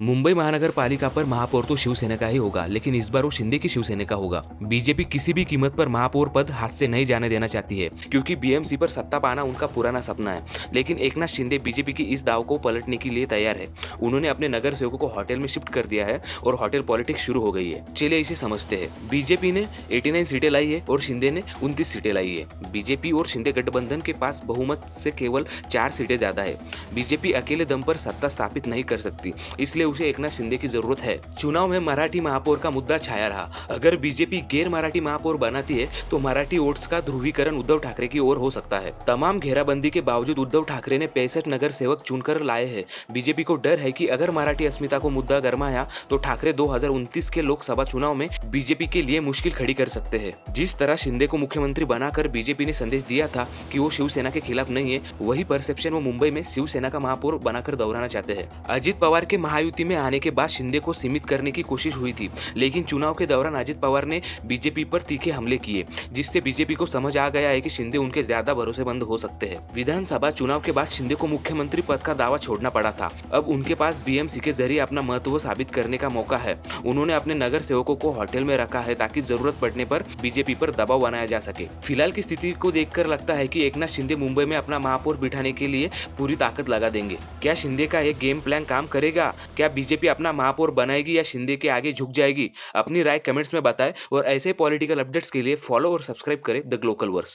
मुंबई महानगर पालिका पर महापौर तो शिवसेना का ही होगा, लेकिन इस बार वो शिंदे की शिवसेना का होगा। बीजेपी किसी भी कीमत पर महापौर पद हाथ से नहीं जाने देना चाहती है, क्योंकि बीएमसी पर सत्ता पाना उनका पुराना सपना है। लेकिन एकनाथ शिंदे बीजेपी की इस दाव को पलटने के लिए तैयार है। उन्होंने अपने नगर सेवकों को होटल में शिफ्ट कर दिया है और होटल पॉलिटिक्स शुरू हो गई है। चलिए इसे समझते हैं। बीजेपी ने 89 सीटें लाई है और शिंदे ने 29 सीटें लाई है। बीजेपी और शिंदे गठबंधन के पास बहुमत से केवल 4 सीटें ज्यादा है। बीजेपी अकेले दम पर सत्ता स्थापित नहीं कर सकती, इसलिए उसे एकनाथ शिंदे की जरूरत है। चुनाव में मराठी महापौर का मुद्दा छाया रहा। अगर बीजेपी गैर मराठी महापौर बनाती है तो मराठी वोट्स का ध्रुवीकरण उद्धव ठाकरे की ओर हो सकता है। तमाम घेराबंदी के बावजूद उद्धव ठाकरे ने 65 नगर सेवक चुनकर लाए हैं। बीजेपी को डर है कि अगर मराठी अस्मिता को मुद्दा गरमाया तो ठाकरे 2029 के लोकसभा चुनाव में बीजेपी के लिए मुश्किल खड़ी कर सकते हैं। जिस तरह शिंदे को मुख्यमंत्री बनाकर बीजेपी ने संदेश दिया था कि वो शिवसेना के खिलाफ नहीं है, वही परसेप्शन वो मुंबई में शिवसेना का महापौर बनाकर दोहराना चाहते हैं। अजित पवार के महायुति में आने के बाद शिंदे को सीमित करने की कोशिश हुई थी, लेकिन चुनाव के दौरान अजित पवार ने बीजेपी पर तीखे हमले किए, जिससे बीजेपी को समझ आ गया है कि शिंदे उनके ज्यादा भरोसेमंद हो सकते हैं। विधानसभा चुनाव के बाद शिंदे को मुख्यमंत्री पद का दावा छोड़ना पड़ा था। अब उनके पास बीएमसी के जरिए अपना महत्व साबित करने का मौका है। उन्होंने अपने नगर सेवकों को होटल में रखा है ताकि जरूरत पड़ने पर बीजेपी पर दबाव बनाया जा सके। फिलहाल की स्थिति को देखकर लगता है कि एकनाथ शिंदे मुंबई में अपना महापौर बिठाने के लिए पूरी ताकत लगा देंगे। क्या शिंदे का एक गेम प्लान काम करेगा? क्या बीजेपी अपना महापौर बनाएगी या शिंदे के आगे झुक जाएगी? अपनी राय कमेंट्स में बताएं और ऐसे पॉलिटिकल अपडेट्स के लिए फॉलो और सब्सक्राइब करें द ग्लोकल वर्स।